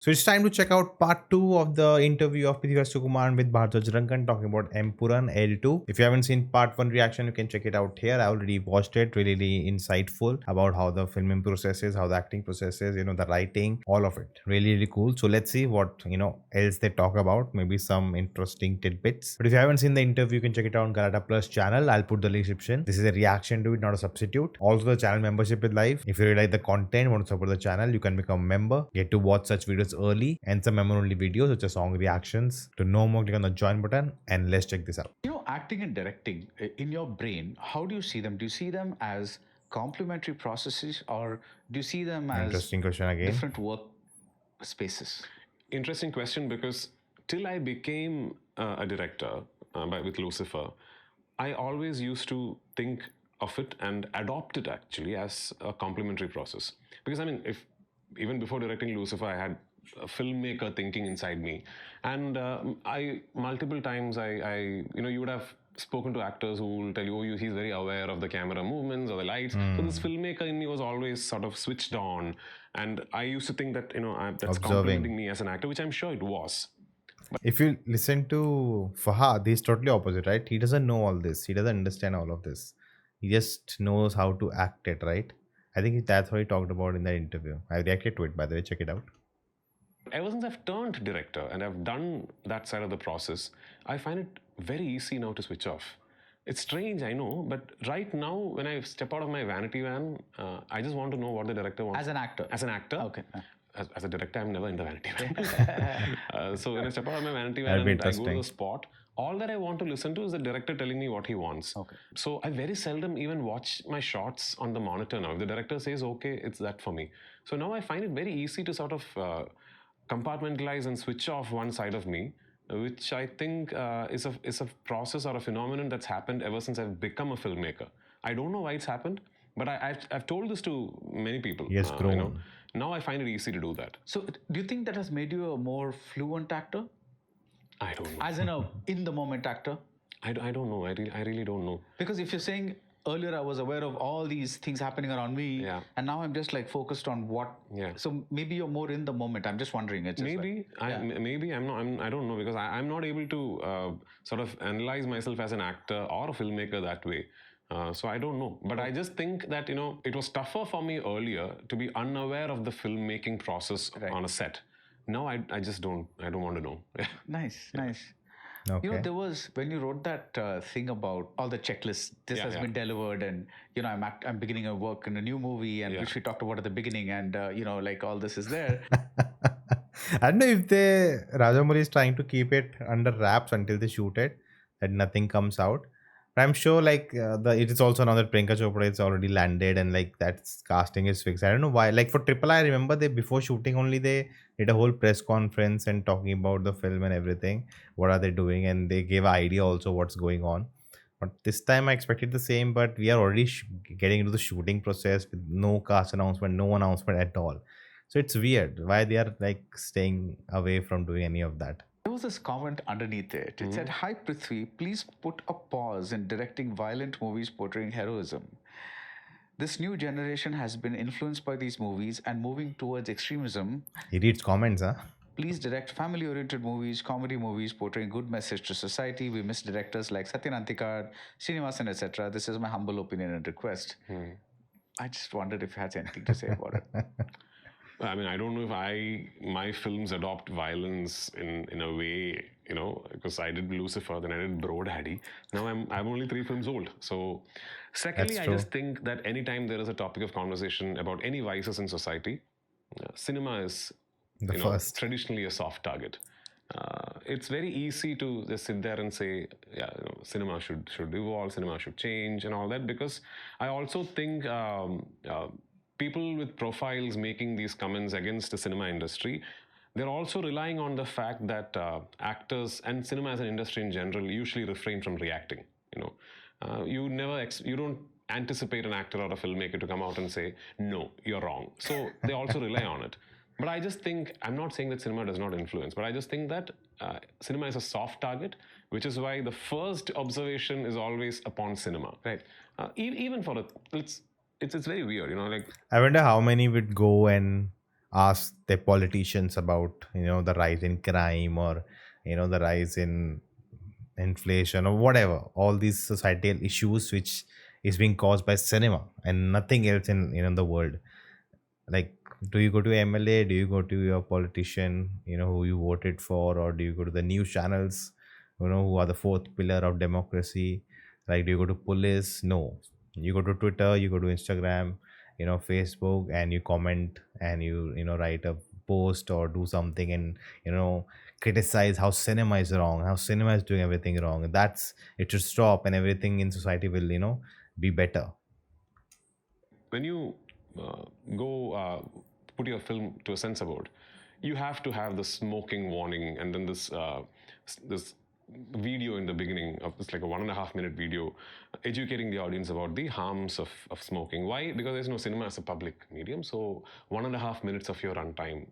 So it's time to check out part 2 of the interview of Prithviraj Sukumaran with Baradwaj Rangan talking about Empuraan L2. If you haven't seen part 1 reaction, you can check it out here. I already watched it, really insightful about how the filming process is, how the acting process is, the writing, all of it. Really cool. So let's see what, else they talk about, maybe some interesting tidbits. But if you haven't seen the interview, you can check it out on Galata Plus channel. I'll put the description. This is a reaction to it, not a substitute. Also, the channel membership is live. If you really like the content, want to support the channel, you can become a member, get to watch such videos early and some member only videos such as song reactions. To know more, click on the join button and let's check this out. Acting and directing, in your brain, how do you see them? Do you see them as complementary processes, or do you see them as Interesting question again. different work spaces? Interesting question, because till I became a director with Lucifer, I always used to think of it and adopt it actually as a complementary process. Because if even before directing Lucifer, I had a filmmaker thinking inside me, and I multiple times you would have spoken to actors who will tell you, oh, he's very aware of the camera movements or the lights. So this filmmaker in me was always sort of switched on, and I used to think that that's complementing me as an actor, which I'm sure it was. If you listen to Fahad, he's totally opposite, right? He doesn't know all this. He doesn't understand all of this. He just knows how to act it, right? I think that's what he talked about in that interview. I reacted to it, by the way. Check it out. Ever since I've turned director and I've done that side of the process, I find it very easy now to switch off. It's strange, I know, but right now, when I step out of my vanity van, I just want to know what the director wants. As an actor? As an actor. Okay. As a director, I'm never in the vanity van. So when I step out of my vanity van and I go to the spot, all that I want to listen to is the director telling me what he wants. Okay. So I very seldom even watch my shots on the monitor now. If the director says, okay, it's that for me. So now I find it very easy to sort of compartmentalize and switch off one side of me, which I think is a process or a phenomenon that's happened ever since I've become a filmmaker. I don't know why it's happened, but I've told this to many people. Yes, grown. Now I find it easy to do that. So do you think that has made you a more fluent actor? I don't know. As in the moment actor? I don't know. I really don't know. Because if you're saying earlier I was aware of all these things happening around me, and now I'm just like focused on what. Yeah. So maybe you're more in the moment. I'm just wondering. It's just maybe I'm not. I don't know, because I'm not able to sort of analyze myself as an actor or a filmmaker that way. So I don't know, but I just think that it was tougher for me earlier to be unaware of the filmmaking process on a set. Now I just don't. I don't want to know. Nice. Okay. There was, when you wrote that thing about all the checklists, this has been delivered, and I'm beginning a work in a new movie, and which we talked about at the beginning, and like all this is there. I don't know if Rajamouli is trying to keep it under wraps until they shoot it, that nothing comes out. But I'm sure it is also another Priyanka Chopra. It's already landed, and that's casting is fixed. I don't know why. Like for Triple I remember they before shooting only they did a whole press conference and talking about the film and everything. What are they doing? And they gave an idea also what's going on. But this time I expected the same, but we are already getting into the shooting process with no cast announcement, no announcement at all. So it's weird why they are staying away from doing any of that. There was this comment underneath it. It said, "Hi Prithvi, please put a pause in directing violent movies portraying heroism. This new generation has been influenced by these movies and moving towards extremism. He reads comments, huh? Please direct family-oriented movies, comedy movies portraying good message to society. We miss directors like Satyan Antikar, Srinivasan, etc. This is my humble opinion and request." I just wondered if you had anything to say about it. I mean, I don't know if my films adopt violence in a way, because I did Lucifer, then I did Bro Daddy. Now I'm only 3 films old. So, secondly, I just think that anytime there is a topic of conversation about any vices in society, cinema is traditionally a soft target. It's very easy to just sit there and say, cinema should evolve, cinema should change, and all that, because I also think people with profiles making these comments against the cinema industry, they're also relying on the fact that actors and cinema as an industry in general usually refrain from reacting. You don't anticipate an actor or a filmmaker to come out and say, no, you're wrong. So they also rely on it. But I just think, I'm not saying that cinema does not influence, but I just think that cinema is a soft target, which is why the first observation is always upon cinema. Right? Even for it's very weird, I wonder how many would go and ask their politicians about the rise in crime, or the rise in inflation, or whatever, all these societal issues which is being caused by cinema and nothing else in the world. Like, do you go to MLA, do you go to your politician who you voted for, or do you go to the news channels who are the fourth pillar of democracy? Like, do you go to police? No, you go to Twitter, you go to Instagram, Facebook, and you comment, and you write a post or do something, and criticize how cinema is wrong, how cinema is doing everything wrong. That's It should stop, and everything in society will be better. When you go put your film to a censor board, you have to have the smoking warning, and then this video in the beginning of this, like a 1.5 minute video, educating the audience about the harms of smoking. Why? Because there's no cinema as a public medium, so 1.5 minutes of your runtime,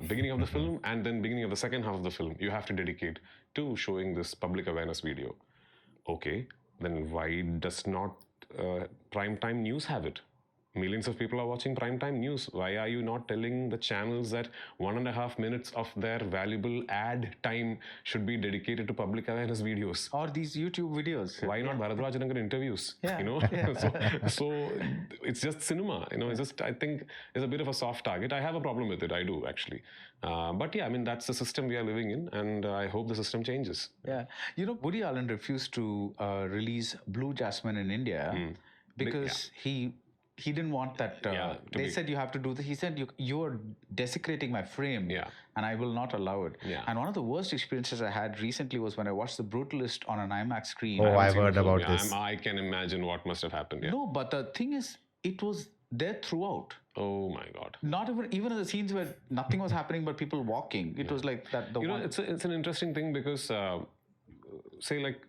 beginning of the film and then beginning of the second half of the film, you have to dedicate to showing this public awareness video. Okay, then why does not primetime news have it? Millions of people are watching primetime news. Why are you not telling the channels that 1.5 minutes of their valuable ad time should be dedicated to public awareness videos? Or these YouTube videos. Why not Baradwaj Rangan interviews? Yeah. So it's just cinema. It's just, I think, it's a bit of a soft target. I have a problem with it. I do, actually. But yeah, I mean, that's the system we are living in, and I hope the system changes. Yeah. Woody Allen refused to release Blue Jasmine in India because he didn't want that. They said you have to do this. He said you are desecrating my frame, and I will not allow it. Yeah. And one of the worst experiences I had recently was when I watched The Brutalist on an IMAX screen. Oh, I've heard the film, about this. I can imagine what must have happened. Yeah. No, but the thing is, it was there throughout. Oh my God. Not even in the scenes where nothing was happening but people walking. It was like that. It's an interesting thing because, say like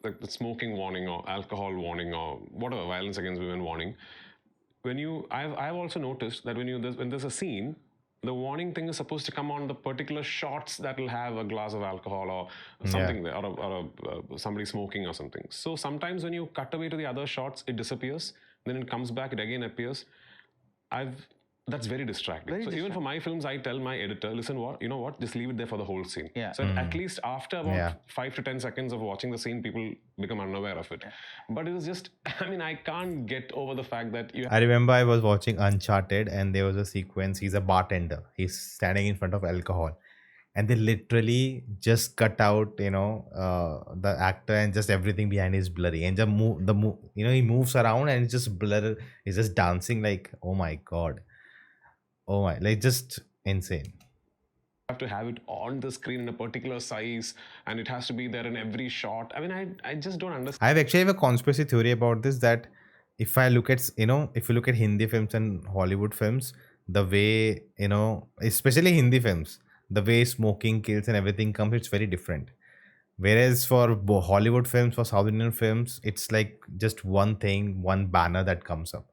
the smoking warning or alcohol warning or whatever, violence against women warning. I've also noticed that when there's a scene, the warning thing is supposed to come on the particular shots that will have a glass of alcohol or something there, or somebody smoking or something. So sometimes when you cut away to the other shots, it disappears. Then it comes back, it again appears. That's very distracting. Even for my films, I tell my editor, listen, what? Just leave it there for the whole scene. Yeah. So at least after about 5 to 10 seconds of watching the scene, people become unaware of it. But it was just, I mean, I can't get over the fact that I remember I was watching Uncharted, and there was a sequence. He's a bartender. He's standing in front of alcohol, and they literally just cut out, the actor, and just everything behind is blurry, and he moves around, and it's just blur. He's just dancing like, oh my God. Oh my, like, just insane. have to have it on the screen in a particular size, and it has to be there in every shot. I mean, I just don't understand. I actually have a conspiracy theory about this, that if I look at, if you look at Hindi films and Hollywood films, the way, especially Hindi films, the way smoking kills and everything comes, it's very different. Whereas for Hollywood films, for South Indian films, it's like just one thing, one banner that comes up.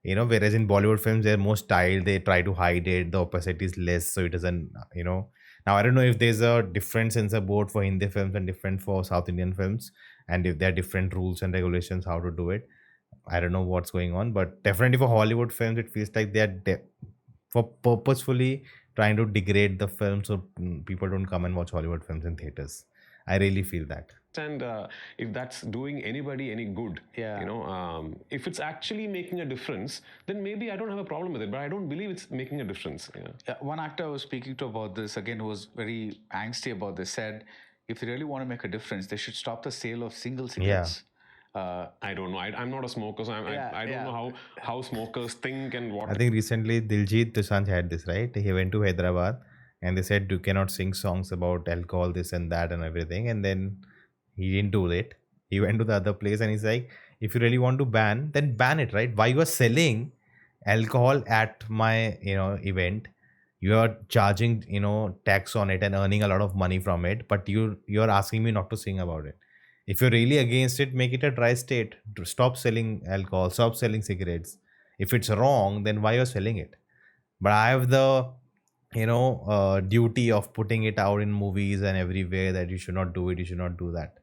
Whereas in Bollywood films, they're more styled, they try to hide it, the opacity is less, so it doesn't, now I don't know if there's a different censor board for Hindi films and different for South Indian films, and if there are different rules and regulations how to do it. I don't know what's going on, but definitely for Hollywood films, it feels like they're for purposefully trying to degrade the film so people don't come and watch Hollywood films in theaters. I really feel that. And if that's doing anybody any good, if it's actually making a difference, then maybe I don't have a problem with it, but I don't believe it's making a difference. One actor I was speaking to about this, again, who was very angsty about this, said if they really want to make a difference, they should stop the sale of single cigarettes. I don't know. I'm not a smoker, so I don't know how smokers think and what. I think recently Diljit Dosanjh had this, right? He went to Hyderabad, and they said you cannot sing songs about alcohol, this and that and everything, and then he didn't do it. He went to the other place, and he's like, if you really want to ban, then ban it, right? Why you are selling alcohol at my event? You are charging tax on it and earning a lot of money from it, but you're asking me not to sing about it. If you're really against it, make it a dry state. Stop selling alcohol, stop selling cigarettes. If it's wrong, then why you're selling it? But I have the duty of putting it out in movies and everywhere that you should not do it, you should not do that.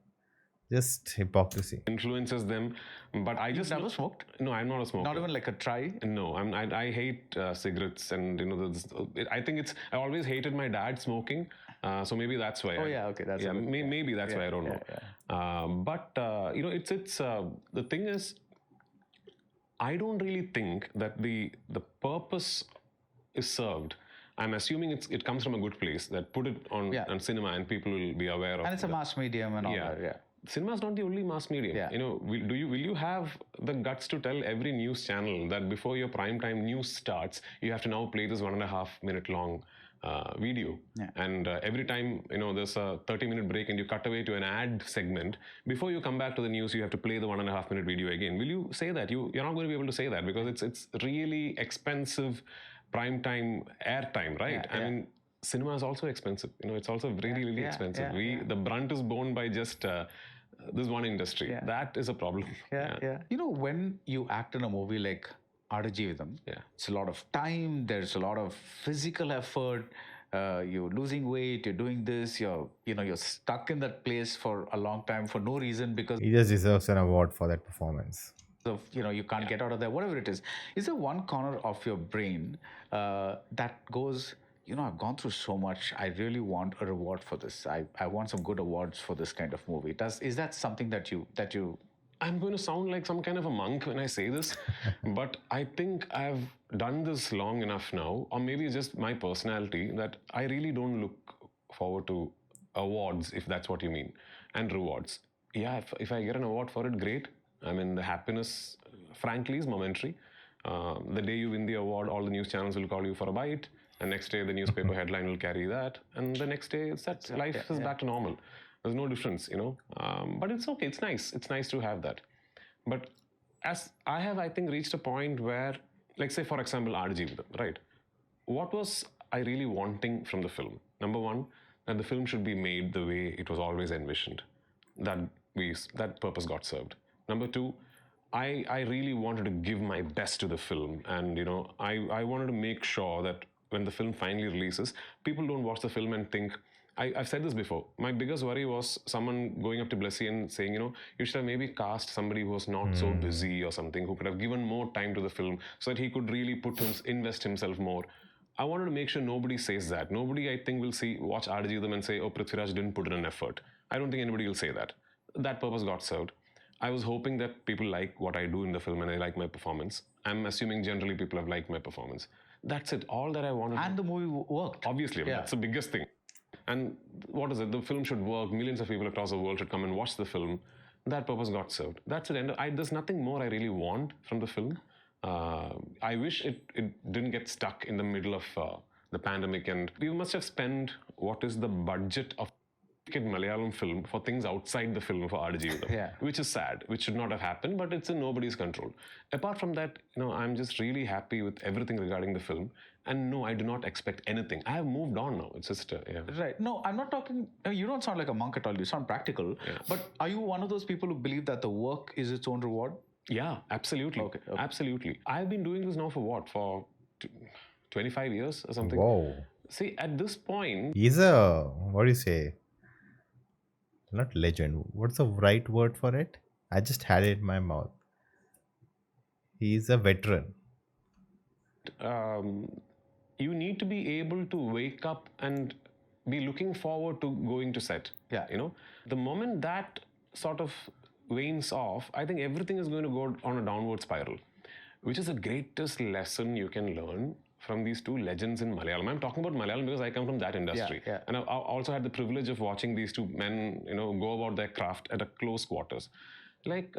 Just hypocrisy. influences them. But I just Never smoked? No, I'm not a smoker. Not even like a try? No, I hate cigarettes, and I think I always hated my dad smoking, so maybe that's why. Oh, yeah, okay, that's yeah. a good- Maybe that's why I don't know. But it's the thing is, I don't really think that the purpose is served. I'm assuming it comes from a good place, that put it on cinema and people will be aware of. And it's a mass medium and all that, yeah. Cinema is not the only mass medium. Yeah. Will you have the guts to tell every news channel that before your primetime news starts, you have to now play this 1.5 minute long video, and every time there's a 30-minute break and you cut away to an ad segment, before you come back to the news, you have to play the 1.5 minute video again. Will you say that? You're not going to be able to say that, because it's really expensive primetime airtime, right? I mean, cinema is also expensive. It's also really expensive. The brunt is borne by just this one industry. That is a problem. When you act in a movie like Adajeevitham, it's a lot of time, there's a lot of physical effort, you're losing weight, you're doing this, you're stuck in that place for a long time for no reason, because He just deserves an award for that performance. of you can't get out of there, whatever it is there one corner of your brain that goes, I've gone through so much, I really want a reward for this, I want some good awards for this kind of movie? Is that something that you I'm going to sound like some kind of a monk when I say this, but I think I've done this long enough now, or maybe it's just my personality, that I really don't look forward to awards, if that's what you mean, and rewards. Yeah, if I get an award for it, great. I mean, the happiness, frankly, is momentary. The day you win the award, all the news channels will call you for a bite, and next day the newspaper headline will carry that, and the next day life is back to normal. There's no difference, but it's okay. It's nice. It's nice to have that. But as I think, reached a point where, like, say, for example, Adajeevitham, right? What was I really wanting from the film? Number one, that the film should be made the way it was always envisioned. That purpose got served. Number two, I really wanted to give my best to the film, and I wanted to make sure that when the film finally releases, people don't watch the film and think. I've said this before. My biggest worry was someone going up to Blessy and saying, you should have maybe cast somebody who was not so busy or something, who could have given more time to the film so that he could really invest himself more. I wanted to make sure nobody says that. Nobody, I think, will watch Adajeevitham and say, oh, Prithviraj didn't put in an effort. I don't think anybody will say that. That purpose got served. I was hoping that people like what I do in the film and they like my performance. I'm assuming generally people have liked my performance. That's it. All that I wanted. And the movie worked. Obviously, I mean, that's the biggest thing. And what is it? The film should work. Millions of people across the world should come and watch the film. That purpose got served. That's it. And there's nothing more I really want from the film. I wish it didn't get stuck in the middle of the pandemic. And we must have spent what is the budget of Malayalam film for things outside the film for Adajeevitham, which is sad, which should not have happened, but it's in nobody's control. Apart from that, I'm just really happy with everything regarding the film. And no, I do not expect anything. I have moved on now. It's just, Right. No, I'm not talking, you don't sound like a monk at all. You sound practical. But are you one of those people who believe that the work is its own reward? Yeah, absolutely. Okay. Absolutely. I've been doing this now for what? For 25 years or something. Whoa. See, at this point... He's a, what do you say? Not legend. What's the right word for it? I just had it in my mouth. He's a veteran. You need to be able to wake up and be looking forward to going to set. Yeah. The moment that sort of wanes off, I think everything is going to go on a downward spiral, which is the greatest lesson you can learn from these two legends in Malayalam. I'm talking about Malayalam because I come from that industry. And I also had the privilege of watching these two men, go about their craft at a close quarters. Like,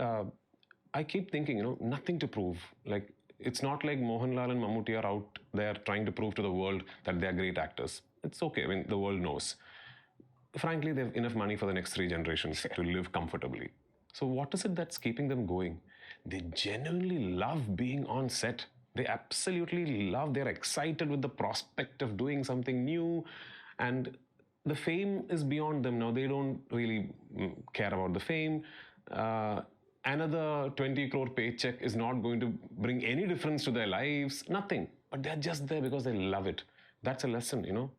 I keep thinking, nothing to prove. Like, it's not like Mohanlal and Mammootty are out there trying to prove to the world that they're great actors. It's okay. I mean, the world knows. Frankly, they have enough money for the next 3 generations to live comfortably. So what is it that's keeping them going? They genuinely love being on set. They absolutely love, they're excited with the prospect of doing something new. And the fame is beyond them now. They don't really care about the fame. Another 20 crore paycheck is not going to bring any difference to their lives. Nothing. But they're just there because they love it. That's a lesson,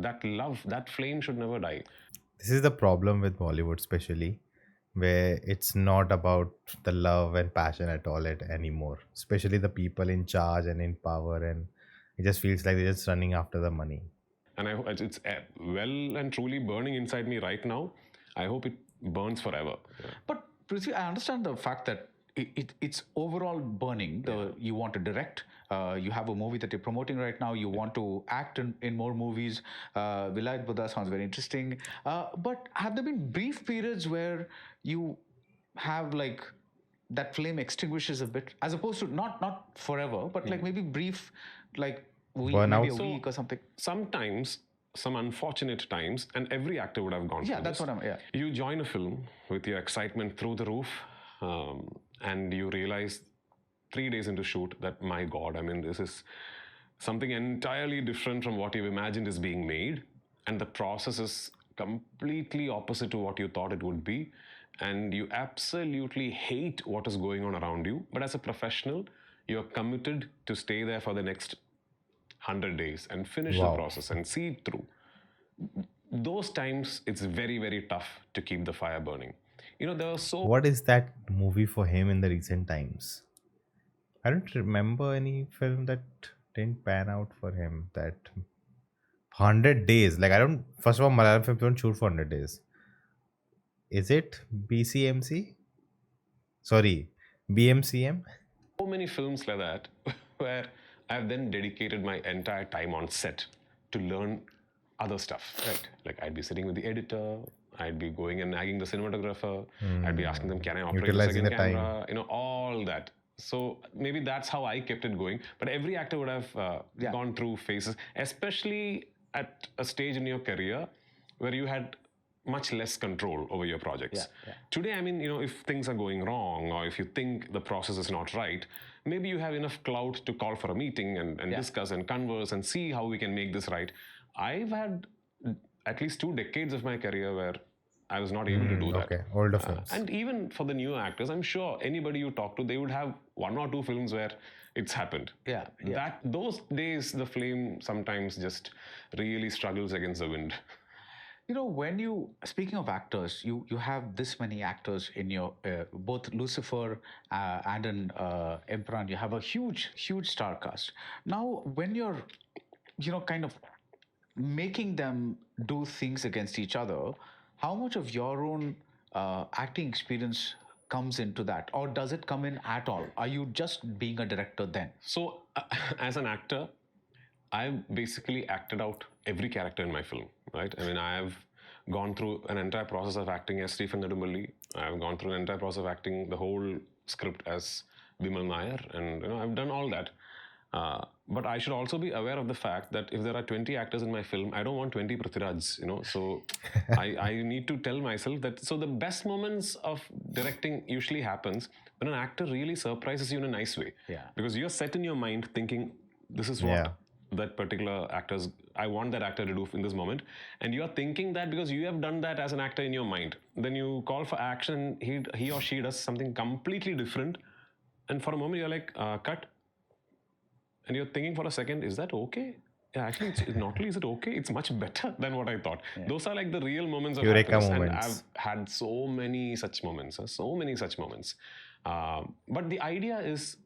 that love, that flame should never die. This is the problem with Bollywood especially. where it's not about the love and passion at all anymore, especially the people in charge and in power, and it just feels like they're just running after the money. And it's well and truly burning inside me right now. I hope it burns forever. Yeah. But Prithvi, I understand the fact that it's overall burning. You want to direct. You have a movie that you're promoting right now. You want to act in more movies. Vilayat Buddha sounds very interesting. But have there been brief periods where you have like that flame extinguishes a bit, as opposed to not forever, but like maybe brief, like maybe a Burnout. week or something? Sometimes, some unfortunate times, and every actor would have gone Yeah, through that's this. what I'm. Yeah. You join a film with your excitement through the roof, and you realize 3 days into shoot that, my God, I mean, this is something entirely different from what you've imagined is being made, and the process is completely opposite to what you thought it would be, and you absolutely hate what is going on around you. But as a professional, you're committed to stay there for the next 100 days and finish the Wow. process and see it through. Those times, it's very, very tough to keep the fire burning. There are so What is that movie for him in the recent times? I don't remember any film that didn't pan out for him. That 100 days. Like, I don't. First of all, Malayalam films don't shoot for 100 days. Is it BCMC? Sorry, BMCM? many films like that where I've then dedicated my entire time on set to learn other stuff. Right. Like, I'd be sitting with the editor, I'd be going and nagging the cinematographer, I'd be asking them, can I operate the Utilizing second the time. camera? All that. So maybe that's how I kept it going. But every actor would have gone through phases, especially at a stage in your career where you had much less control over your projects. Today, I mean, if things are going wrong, or if you think the process is not right, maybe you have enough clout to call for a meeting and discuss and converse and see how we can make this right. I've had at least 2 decades of my career where I was not able to do that. Okay, older films. And even for the newer actors, I'm sure anybody you talk to, they would have 1 or 2 films where it's happened. Yeah. Those days, the flame sometimes just really struggles against the wind. When speaking of actors, you have this many actors in your both Lucifer and in Empuraan. You have a huge star cast. Now, when you're kind of making them do things against each other, how much of your own acting experience comes into that, or does it come in at all? Are you just being a director then? So, as an actor, I've basically acted out every character in my film, right? I mean, I've gone through an entire process of acting as Stephen Nedumballi. I've gone through an entire process of acting the whole script as Vimal Nair, and I've done all that. But I should also be aware of the fact that if there are 20 actors in my film, I don't want 20 Prithviraj, So I need to tell myself that. So the best moments of directing usually happens when an actor really surprises you in a nice way. Yeah. Because you're set in your mind thinking, this is what that particular I want that actor to do in this moment. And you're thinking that because you have done that as an actor in your mind. Then you call for action, he or she does something completely different. And for a moment, you're like, cut. And you're thinking for a second, is that okay? Yeah, actually, it's not only is it okay, it's much better than what I thought. Yeah. Those are like the real moments of Eureka happiness. moments. And I've had so many such moments. But the idea is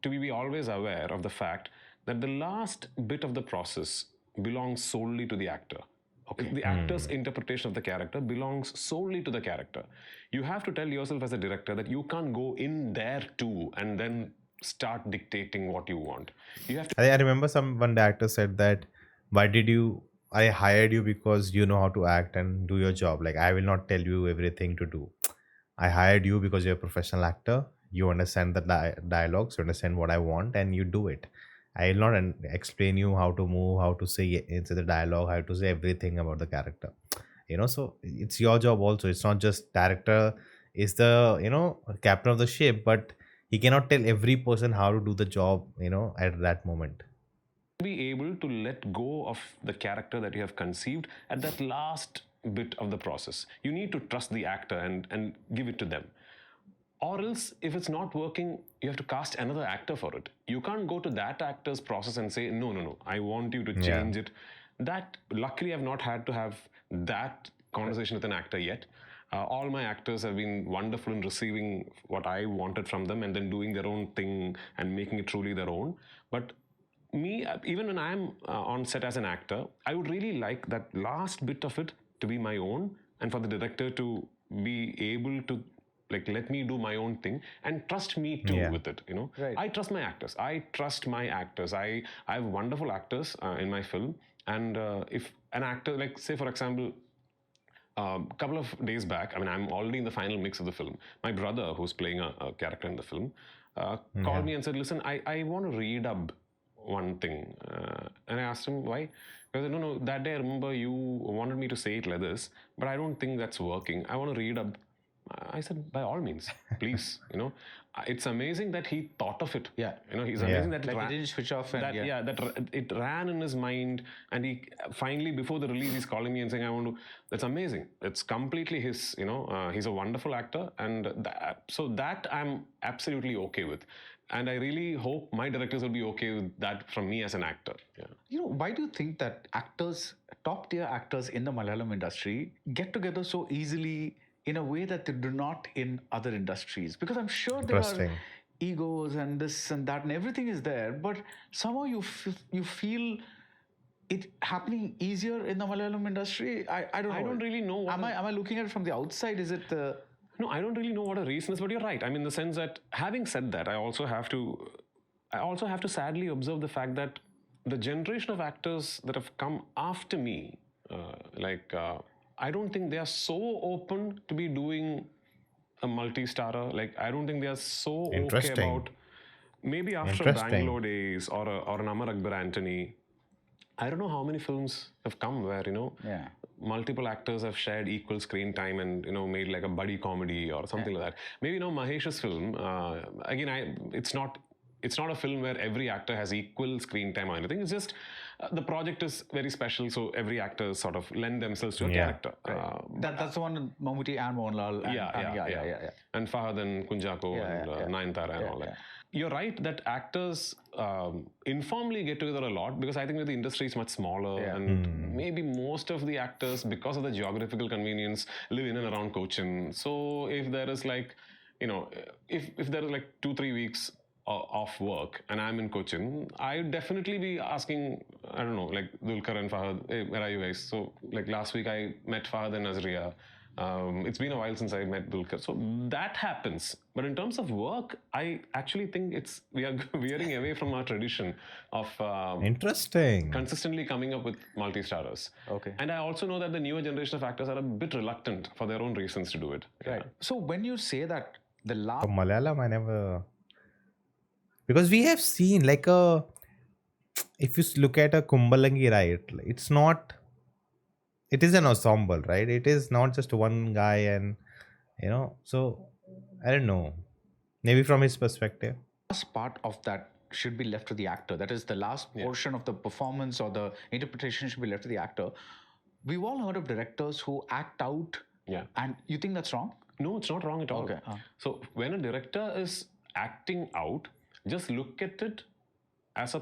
to be always aware of the fact that the last bit of the process belongs solely to the actor. Okay. The actor's interpretation of the character belongs solely to the character. You have to tell yourself as a director that you can't go in there too and then start dictating what you want. You have to. I remember one actor said that, I hired you because you know how to act and do your job. Like, I will not tell you everything to do. I hired you because you're a professional actor. You understand the dialogues, you understand what I want, and you do it. I will not explain you how to move, how to say into the dialogue, how to say everything about the character. So it's your job also. It's not just director is the captain of the ship, but he cannot tell every person how to do the job at that moment. Be able to let go of the character that you have conceived at that last bit of the process. You need to trust the actor and give it to them. Or else, if it's not working, you have to cast another actor for it. You can't go to that actor's process and say, no, I want you to change it. That, luckily, I've not had to have that conversation with an actor yet. All my actors have been wonderful in receiving what I wanted from them and then doing their own thing and making it truly their own. But me, even when I'm on set as an actor, I would really like that last bit of it to be my own, and for the director to be able to like let me do my own thing and trust me too with it. Right. I trust my actors. I have wonderful actors in my film, and if an actor, like say for example, a couple of days back, I mean, I'm already in the final mix of the film. My brother, who's playing a character in the film, called me and said, listen, I want to redub one thing. And I asked him, why? Because no, that day I remember you wanted me to say it like this, but I don't think that's working. I want to redub. I said, by all means, please, it's amazing that he thought of it. Yeah. He's amazing that Like he didn't switch off and that it ran in his mind, and he finally, before the release, he's calling me and saying, I want to. That's amazing. It's completely his. He's a wonderful actor, and so that I'm absolutely okay with, and I really hope my directors will be okay with that from me as an actor. Yeah. Why do you think that actors, top tier actors in the Malayalam industry, get together so easily in a way that they do not in other industries? Because I'm sure there are egos and this and that and everything is there, but somehow you feel it happening easier in the Malayalam industry. I don't know. I don't really know. Am I looking at it from the outside? Is it the... No, I don't really know what a reason is, but you're right. I mean, in the sense that, having said that, I also have to sadly observe the fact that the generation of actors that have come after me, I don't think they are so open to be doing a multi-starrer. Like, I don't think they are so okay about, maybe after Bangalore days or an Amar Akbar Anthony. I don't know how many films have come where, multiple actors have shared equal screen time and, made like a buddy comedy or something like that. Maybe Mahesh's film, again, it's not a film where every actor has equal screen time or anything. It's just the project is very special, so every actor sort of lend themselves to a character. Right. That's the one Mammootty and Mohanlal. Yeah. And Fahad and Kunjako and Nayanthara and all that. You're right that actors informally get together a lot, because I think that the industry is much smaller and maybe most of the actors, because of the geographical convenience, live in and around Cochin. So if there is like, if there is like 2-3 weeks off work and I'm in Cochin, I would definitely be asking, I don't know, like Dulkar and Fahad, hey, where are you guys? So like last week I met Fahad and Nazriya. It's been a while since I met Dulkar. So that happens. But in terms of work, I actually think we are veering away from our tradition of consistently coming up with multi-starrers. Okay. And I also know that the newer generation of actors are a bit reluctant for their own reasons to do it. Right. So when you say that the last... For Malayalam, I never... Because we have seen like if you look at a Kumbalangi, right, it is an ensemble, right? It is not just one guy, and so I don't know, maybe from his perspective. Last part of that should be left to the actor. That is the last portion of the performance or the interpretation should be left to the actor. We've all heard of directors who act out. Yeah. And you think that's wrong? No, it's not wrong at all. Okay. So when a director is acting out, just look at it as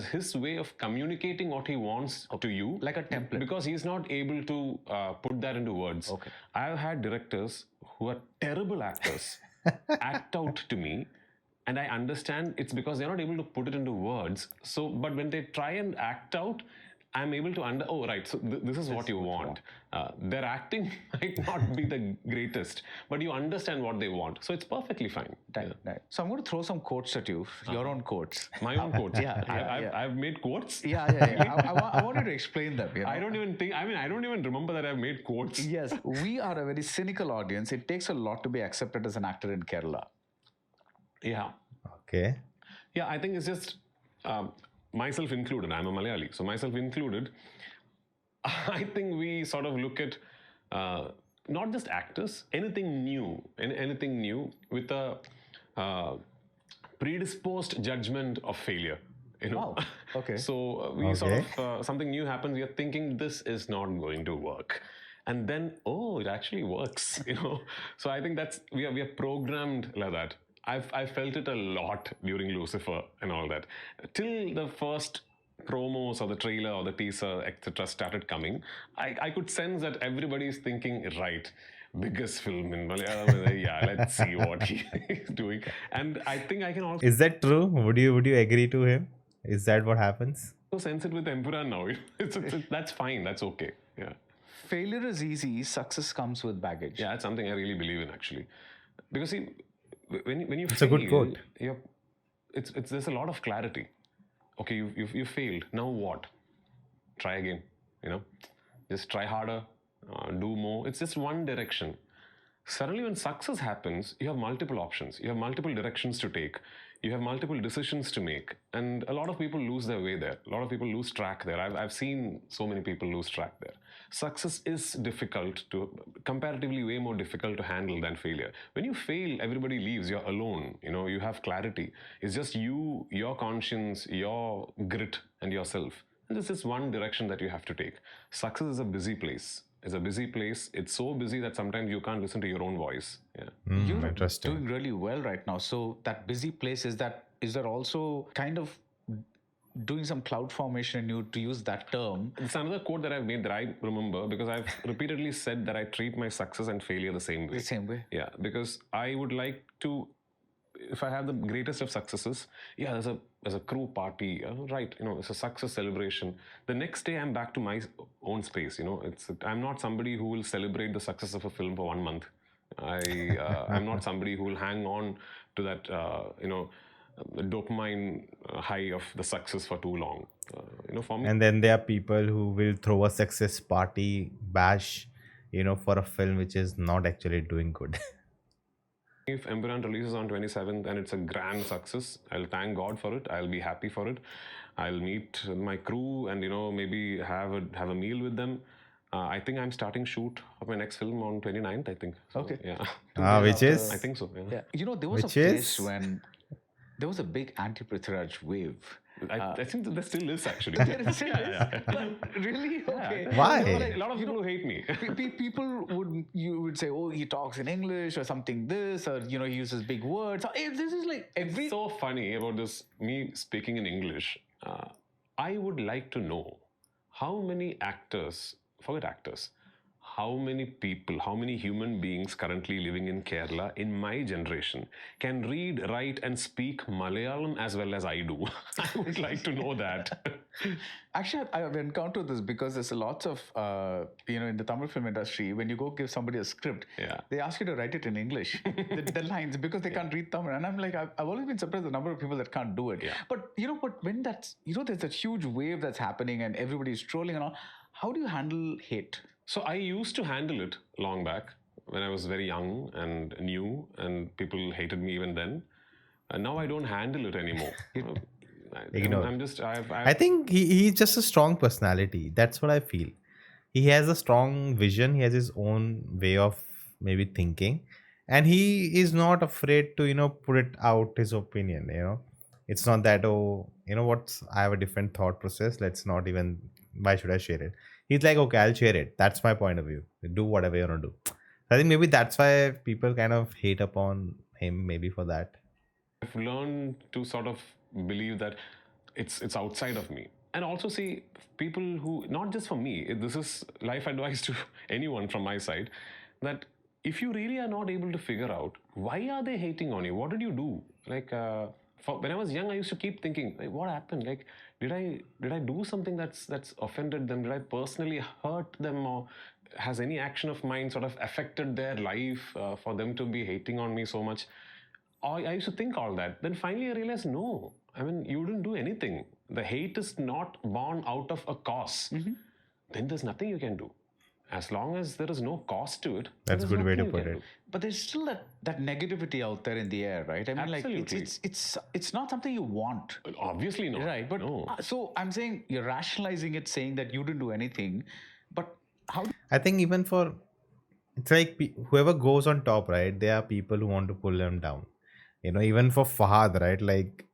his way of communicating what he wants to you. Like a template. Because he's not able to put that into words. Okay. I've had directors who are terrible actors act out to me, and I understand it's because they're not able to put it into words. So, but when they try and act out, I'm able to oh, right, so this is what you want. Their acting might not be the greatest, but you understand what they want. So it's perfectly fine. Right. So I'm going to throw some quotes at you, your own quotes. My own quotes? I've made quotes? Yeah. I want you to explain them. I don't even remember that I've made quotes. Yes, we are a very cynical audience. It takes a lot to be accepted as an actor in Kerala. Yeah. Okay. Yeah, I think it's just... myself included, I'm a Malayali, so myself included, I think we sort of look at not just actors, anything new with a predisposed judgment of failure. Wow. Okay. So we sort of, something new happens, we are thinking this is not going to work. And then, it actually works, So I think we are programmed like that. I felt it a lot during Lucifer and all that. Till the first promos or the trailer or the teaser, etc. started coming, I could sense that everybody is thinking, right, biggest film in Malayalam. And, yeah, let's see what he is doing. And I think I can also Is that true? Would you agree to him? Is that what happens? sense it with Empuraan now. That's fine. That's okay. Yeah. Failure is easy, success comes with baggage. Yeah, that's something I really believe in actually. Because see, when you It's fail, a good quote. it's there's a lot of clarity. Okay, you failed. Now what? Try again. You know, just try harder, do more. It's just one direction. Suddenly, when success happens, you have multiple options. You have multiple directions to take. You have multiple decisions to make. And a lot of people lose their way there. A lot of people lose track there. I've seen so many people lose track there. Success is difficult to, comparatively way more difficult to handle than failure. When you fail, everybody leaves. You're alone. You know, you have clarity. It's just you, your conscience, your grit, and yourself. And this is one direction that you have to take. Success is a busy place. It's a busy place. It's so busy that sometimes you can't listen to your own voice. Yeah. You're Interesting. doing really well right now. So that busy place, is there also kind of doing some cloud formation in you, to use that term? It's another quote that I've made that I remember because I've repeatedly said that I treat my success and failure the same way. The same way. Yeah, because I would like to, if I have the greatest of successes, yeah, there's a crew party, right? You know, it's a success celebration. The next day, I'm back to my own space. You know, I'm not somebody who will celebrate the success of a film for 1 month. I'm not somebody who will hang on to that, the dopamine high of the success for too long. For me, And then there are people who will throw a success party bash, for a film which is not actually doing good. if Empuraan releases on 27th and it's a grand success, I'll thank God for it. I'll be happy for it. I'll meet my crew and maybe have a meal with them. I think I'm starting shoot of my next film on 29th. I think. So, Okay. Yeah. Which is? I think so. Yeah. There was Which a place is? when there was a big anti-Prithviraj wave. I think that there still is actually. Really? Okay. Why? A lot of people who hate me. People would say, oh, he talks in English or something this, or he uses big words. This is like every. So funny about this, me speaking in English. I would like to know how many actors, forget actors, how many people, how many human beings currently living in Kerala in my generation can read, write, and speak Malayalam as well as I do. I would like to know that. Actually, I've encountered this because there's lots of, in the Tamil film industry, when you go give somebody a script, Yeah. they ask you to write it in English, the lines, because they can't read Tamil. And I'm like, I've always been surprised the number of people that can't do it. Yeah. But, when that's, there's a huge wave that's happening and everybody's trolling and all, how do you handle hate? So I used to handle it long back when I was very young and new, and people hated me even then. And now I don't handle it anymore. Ignore. I'm just. I think he's just a strong personality. That's what I feel. He has a strong vision. He has his own way of maybe thinking, and he is not afraid to put it out his opinion. It's not that I have a different thought process. Let's not even. Why should I share it? He's like, okay, I'll share it. That's my point of view. Do whatever you want to do. I think maybe that's why people kind of hate upon him. Maybe for that. I've learned to sort of believe that it's outside of me, and also see people who, not just for me, this is life advice to anyone from my side, that if you really are not able to figure out why are they hating on you, what did you do? Like when I was young, I used to keep thinking, like, what happened? Like, did I do something that's offended them? Did I personally hurt them, or has any action of mine sort of affected their life for them to be hating on me so much? I used to think all that. Then finally I realized, no. I mean, you didn't do anything. The hate is not born out of a cause. Mm-hmm. Then there's nothing you can do. As long as there is no cost to it, That's a good way to put it. But there's still that negativity out there in the air, right? I mean, Absolutely. like it's not something you want. Obviously not. Right, but no. So I'm saying you're rationalizing it, saying that you didn't do anything, but how? I think even for it's like whoever goes on top, right? There are people who want to pull them down. Even for Fahad, right? Like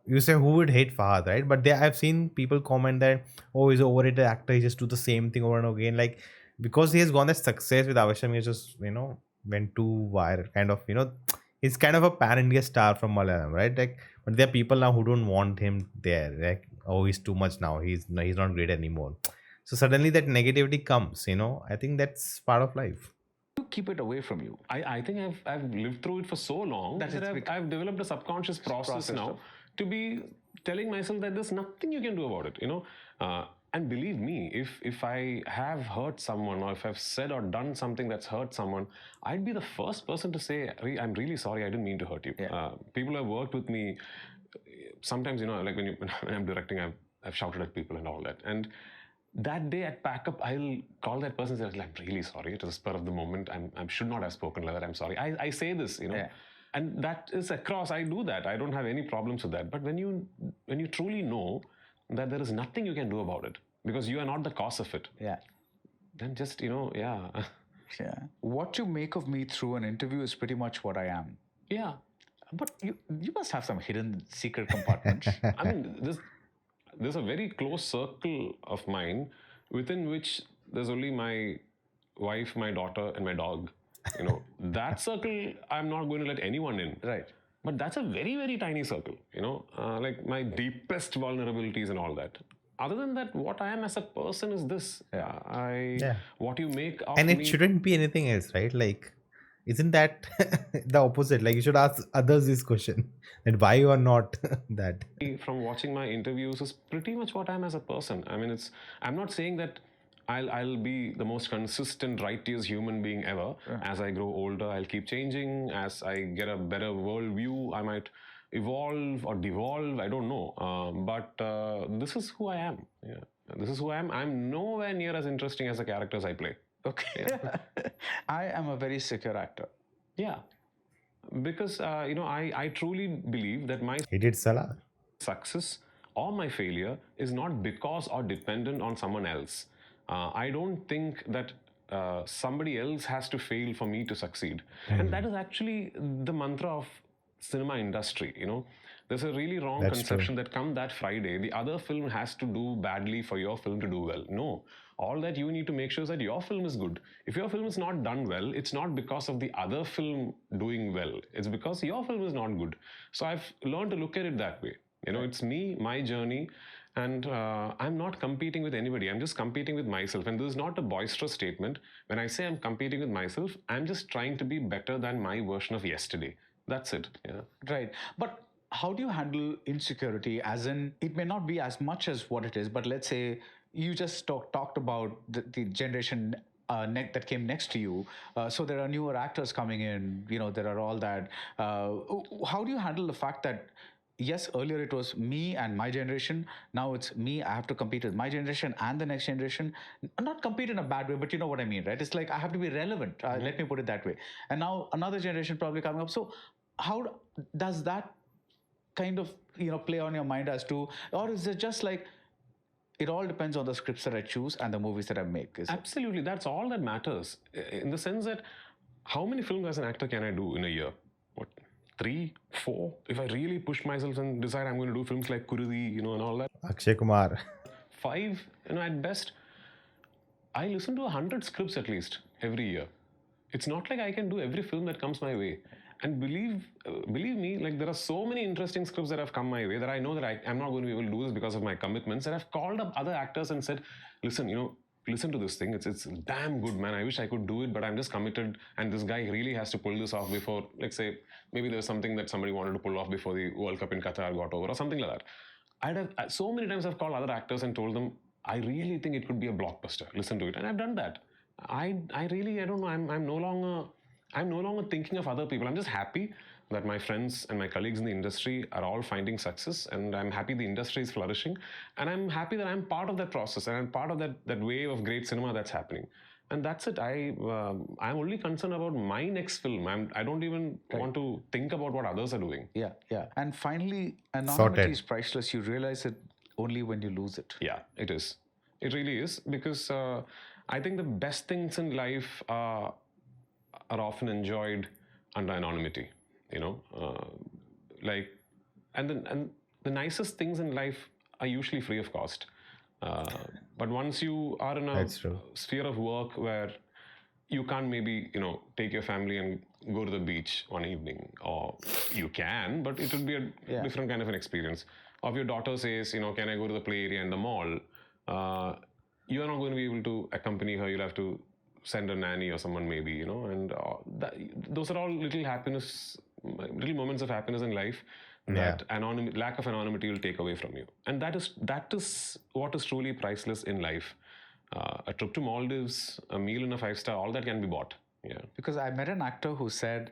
you say, who would hate Fahad, right? But I've seen people comment that, oh, he's an overrated actor. He just do the same thing over and over again. Like because he has gone that success with Avasham, he just went too wire. Kind of he's kind of a pan India star from Malayalam, right? Like, but there are people now who don't want him there. Like, oh, he's too much now. He's not great anymore. So suddenly that negativity comes. I think that's part of life. You keep it away from you. I think I've lived through it for so long that I've developed a subconscious process now to be telling myself that there's nothing you can do about it, and believe me, if I have hurt someone, or if I've said or done something that's hurt someone, I'd be the first person to say, I'm really sorry, I didn't mean to hurt you. People have worked with me. Sometimes, like when I'm directing, I've shouted at people and all that. And that day at pack up, I'll call that person and say, I'm really sorry. It was a spur of the moment. I should not have spoken like that. I'm sorry. I say this, and that is across. I do that. I don't have any problems with that. But when you truly know that there is nothing you can do about it because you are not the cause of it, then just, Yeah. What you make of me through an interview is pretty much what I am. Yeah. But you must have some hidden secret compartments. I mean, there's a very close circle of mine within which there's only my wife, my daughter, and my dog. That circle, I'm not going to let anyone in. Right. But that's a very, very tiny circle, like my deepest vulnerabilities and all that. Other than that, what I am as a person is this. What you make of And me. it shouldn't be anything else, right? Like, isn't that the opposite? Like, you should ask others this question, that why you are not that. From watching my interviews is pretty much what I am as a person. I mean, I'm not saying that I'll be the most consistent, righteous human being ever. As I grow older, I'll keep changing. As I get a better worldview, I might evolve or devolve. I don't know. But this is who I am. Yeah. This is who I am. I'm nowhere near as interesting as the characters I play. Okay. I am a very secure actor. Yeah. Because, I truly believe that my He did Salah. success or my failure is not because or dependent on someone else. I don't think that somebody else has to fail for me to succeed. And that is actually the mantra of cinema industry, There's a really wrong conception that come that Friday, the other film has to do badly for your film to do well. No. All that you need to make sure is that your film is good. If your film is not done well, it's not because of the other film doing well. It's because your film is not good. So I've learned to look at it that way. It's me, my journey, and I'm not competing with anybody. I'm just competing with myself. And this is not a boisterous statement. When I say I'm competing with myself, I'm just trying to be better than my version of yesterday. That's it. Yeah. Right. But how do you handle insecurity? As in, it may not be as much as what it is, but let's say you just talked about the generation that came next to you. So there are newer actors coming in, there are all that. How do you handle the fact that, yes, earlier it was me and my generation. Now it's me. I have to compete with my generation and the next generation. Not compete in a bad way, but you know what I mean, right? It's like I have to be relevant. Let me put it that way. And now another generation probably coming up. So how does that kind of play on your mind as to, or is it just like it all depends on the scripts that I choose and the movies that I make? Absolutely, that's all that matters. In the sense that how many films as an actor can I do in a year? What, 3, 4? If I really push myself and decide I'm going to do films like Kurudi, and all that. Akshay Kumar. 5, at best. I listen to 100 scripts at least every year. It's not like I can do every film that comes my way. And believe me, like there are so many interesting scripts that have come my way that I know that I'm not going to be able to do this because of my commitments. And I've called up other actors and said, listen, listen to this thing. It's damn good, man. I wish I could do it, but I'm just committed. And this guy really has to pull this off before, let's say, maybe there's something that somebody wanted to pull off before the World Cup in Qatar got over or something like that. So many times I've called other actors and told them, I really think it could be a blockbuster. Listen to it. And I've done that. I don't know. I'm no longer thinking of other people. I'm just happy that my friends and my colleagues in the industry are all finding success, and I'm happy the industry is flourishing, and I'm happy that I'm part of that process and I'm part of that wave of great cinema that's happening. And that's it. I'm only concerned about my next film. I don't even want to think about what others are doing. Yeah. And finally, anonymity is priceless. You realize it only when you lose it. Yeah, it is. It really is, because I think the best things in life are often enjoyed under anonymity, and the nicest things in life are usually free of cost. But once you are in a sphere of work where you can't maybe, take your family and go to the beach one evening, or you can, but it would be a different kind of an experience. Or if your daughter says, can I go to the play area in the mall? You are not going to be able to accompany her. You'll have to send a nanny or someone maybe, you know, and those are all little moments of happiness in life that lack of anonymity will take away from you. And that is what is truly priceless in life. A trip to Maldives, a meal in a 5-star, all that can be bought. Yeah. Because I met an actor who said,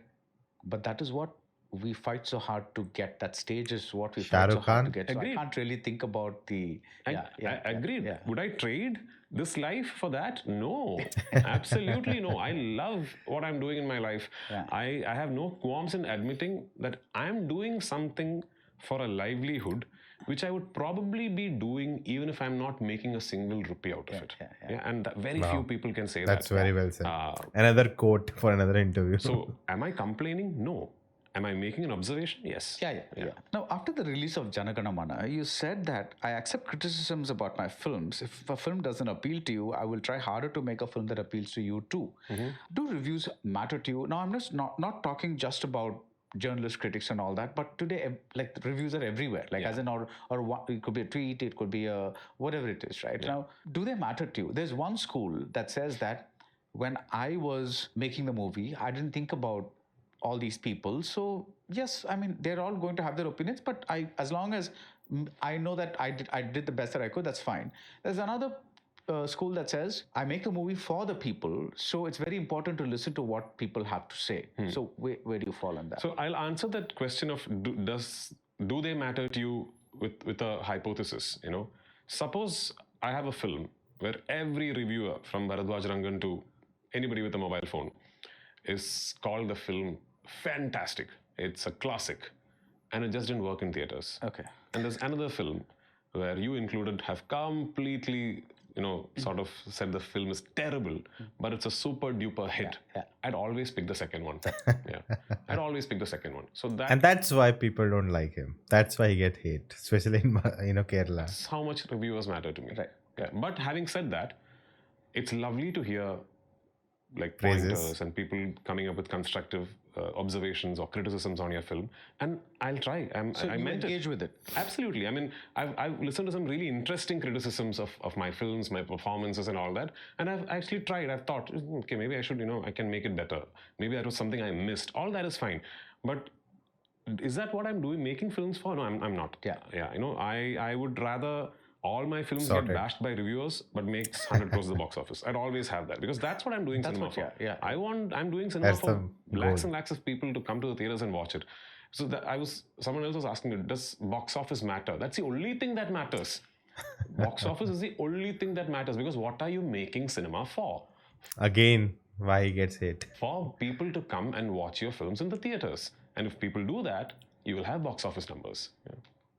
but that is what we fight so hard to get. That stage is what we fight so Shahrukh hard to Khan? get. So I Agreed. can't really think about the. I agreed. Yeah. Would I trade this life for that? No, absolutely no. I love what I'm doing in my life. Yeah. I have no qualms in admitting that I'm doing something for a livelihood, which I would probably be doing even if I'm not making a single rupee out of it. And very few people can say that. That's very well said. Another quote for another interview. So, am I complaining? No. Am I making an observation? Yes. Yeah. Now, after the release of Janagana Mana, you said that I accept criticisms about my films. If a film doesn't appeal to you, I will try harder to make a film that appeals to you too. Do reviews matter to you? Now, I'm just not talking just about journalists, critics, and all that, but today, like, the reviews are everywhere. Like, as in, or it could be a tweet, it could be a whatever it is, right? Now, do they matter to you? There's one school that says that when I was making the movie, I didn't think about all these people. So yes, I mean, they're all going to have their opinions, but as long as I know that I did the best that I could, that's fine. There's another school that says I make a movie for the people, so it's very important to listen to what people have to say. So where do you fall on that? So I'll answer that question of do they matter to you with a hypothesis, you know? Suppose I have a film where every reviewer from Baradwaj Rangan to anybody with a mobile phone is called the film fantastic. It's a classic. And it just didn't work in theaters. Okay. And there's another film where you included have completely, you know, sort of said the film is terrible, but it's a super duper hit. I'd always pick the second one. I'd always pick the second one. So that's why people don't like him. That's why he get hate, especially in Kerala. That's how much reviewers matter to me. Right. Yeah. But having said that, it's lovely to hear like Praises. pointers and people coming up with constructive observations or criticisms on your film, and I'll try. So you engage with it. Absolutely. I mean, I've listened to some really interesting criticisms of my films, my performances, and all that, and I've actually tried. I've thought, okay, maybe I should, you know, I can make it better. Maybe that was something I missed. All that is fine, but is that what I'm doing? Making films for? No, I'm not. Yeah. You know, I would rather all my films get bashed by reviewers, but makes 100 crores at the box office. I'd always have that because that's what I'm doing cinema for. I'm doing cinema for lakhs and lakhs of people to come to the theaters and watch it. So someone else was asking me, does box office matter? That's the only thing that matters. Box office is the only thing that matters because what are you making cinema for? Again, why he gets hate. For people to come and watch your films in the theaters. And if people do that, you will have box office numbers.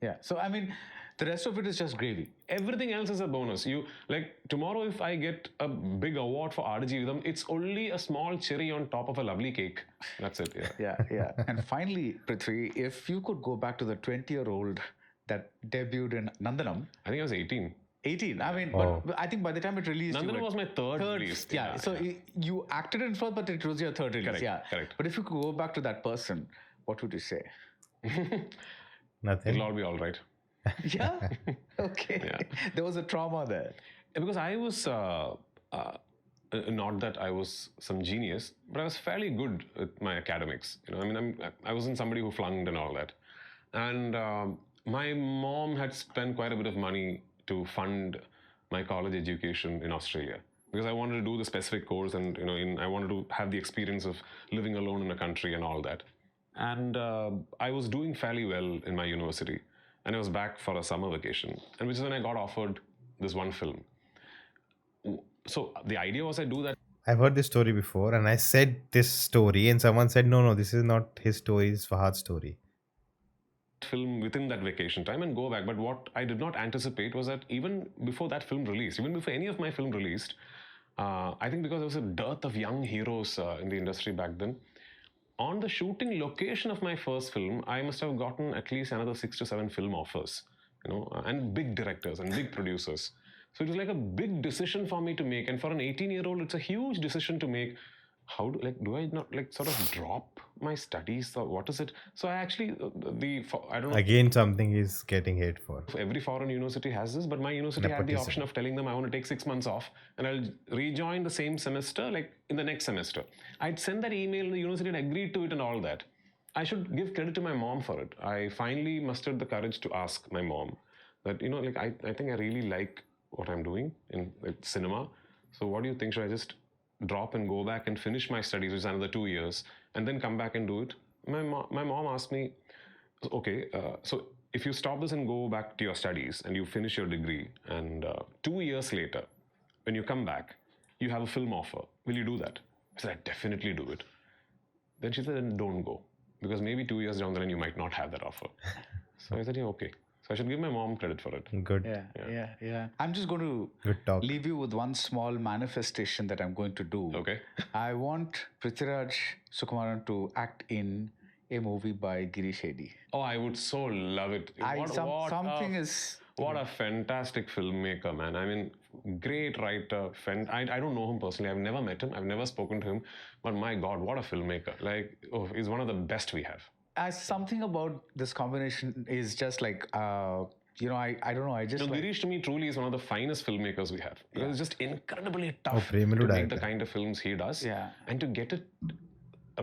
Yeah. So, I mean, the rest of it is just gravy. Everything else is a bonus. You like tomorrow if I get a big award for Adajeevitham, it's only a small cherry on top of a lovely cake. That's it. Yeah. And finally, Prithvi, if you could go back to the 20-year-old that debuted in Nandanam. I think I was 18. 18. I mean, but I think by the time it released, Nandanam was my third release. Yeah. So you acted in first, but it was your third release. Correct. But if you could go back to that person, what would you say? Nothing. It'll all be all right. Yeah. Okay. There was a trauma there. Because I was not that I was some genius, but I was fairly good with my academics. You know, I mean, I wasn't somebody who flunked and all that. And my mom had spent quite a bit of money to fund my college education in Australia because I wanted to do the specific course, and you know, I wanted to have the experience of living alone in a country and all that. And I was doing fairly well in my university. And I was back for a summer vacation, and which is when I got offered this one film. So the idea was I do that. I've heard this story before, and I said this story, and someone said, no, this is not his story, it's Fahad's story. Film within that vacation time and go back. But what I did not anticipate was that even before that film released, even before any of my film released, I think because there was a dearth of young heroes in the industry back then, on the shooting location of my first film, I must have gotten at least another 6 to 7 film offers, you know, and big directors and big producers. So it was like a big decision for me to make. And for an 18-year-old, it's a huge decision to make how do I not like sort of drop my studies or what is it? So I actually I don't know Again, something is getting hate for. if every foreign university has this, but my university had the Nepotism. option of telling them I want to take 6 months off and I'll rejoin the same semester like in the next semester. I'd send that email, the university had agreed to it and all that. I should give credit to my mom for it. I finally mustered the courage to ask my mom that, like I think I really like what I'm doing in like, cinema. So what do you think? Should I just drop and go back and finish my studies, which is another 2 years, and then come back and do it? My mom asked me, okay, so if you stop this and go back to your studies and you finish your degree, and 2 years later, when you come back, you have a film offer, will you do that? I said, I definitely do it. Then she said, then don't go, because maybe 2 years down the line, you might not have that offer. So I said, yeah, okay. So I should give my mom credit for it. Good. Yeah. I'm just going to Good talk. leave you with one small manifestation that I'm going to do. Okay. I want Prithviraj Sukumaran to act in a movie by Girish Eddy. Oh, I would so love it. What a fantastic filmmaker, man. I mean, great writer. I don't know him personally. I've never met him. I've never spoken to him. But my God, what a filmmaker. Like, he's one of the best we have. Something about this combination is just like, I don't know. I just like, Girish to me truly is one of the finest filmmakers we have. Because it's just incredibly tough Premalu to make director. the kind of films he does. Yeah. And to get it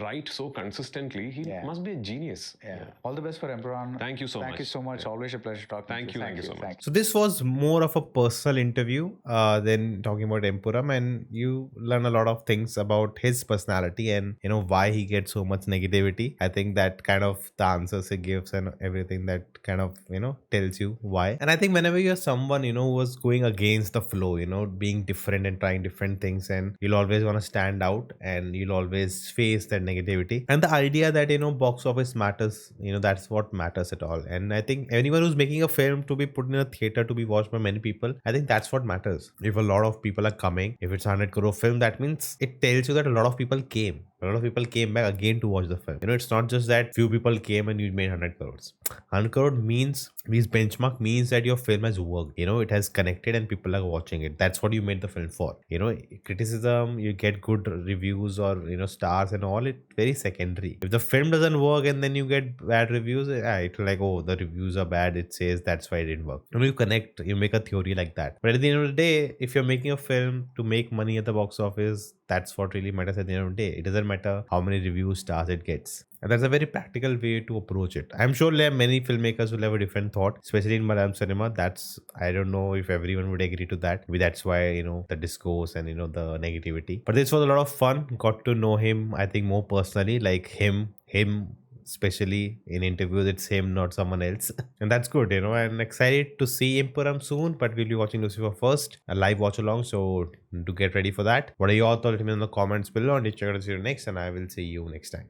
right so consistently, he must be a genius. Yeah. All the best for Empuraan. Thank you so much. Thank you so much. Always a pleasure talking Thank to you. you. Thank you so much. So this was more of a personal interview than talking about Empuram, and you learn a lot of things about his personality and why he gets so much negativity. I think that kind of the answers he gives and everything that kind of tells you why. And I think whenever you're someone who was going against the flow, being different and trying different things, and you'll always want to stand out and you'll always face that negativity. And the idea that box office matters, that's what matters at all. And I think anyone who's making a film to be put in a theater to be watched by many people, I think that's what matters. If a lot of people are coming, if it's a 100 crore film, that means it tells you that a lot of people came. A lot of people came back again to watch the film. It's not just that few people came and you made 100 crores. 100 crore means, these benchmark means that your film has worked. It has connected and people are watching it. That's what you made the film for. Criticism, you get good reviews or stars and all, it's very secondary. If the film doesn't work and then you get bad reviews, it's like, oh, the reviews are bad, it says that's why it didn't work. You connect, you make a theory like that. But at the end of the day, if you're making a film to make money at the box office, that's what really matters at the end of the day. It doesn't matter how many reviews, stars it gets. And that's a very practical way to approach it. I'm sure there are many filmmakers will have a different thought, especially in Malayalam cinema. I don't know if everyone would agree to that. Maybe that's why, the discourse and, the negativity. But this was a lot of fun. Got to know him, I think, more personally, like him, especially in interviews, it's him, not someone else. And that's good, I'm excited to see Empuram soon, but we'll be watching Lucifer first, a live watch along, so to get ready for that. What are your thoughts? Let me know in the comments below, and check out the next, and I will see you next time.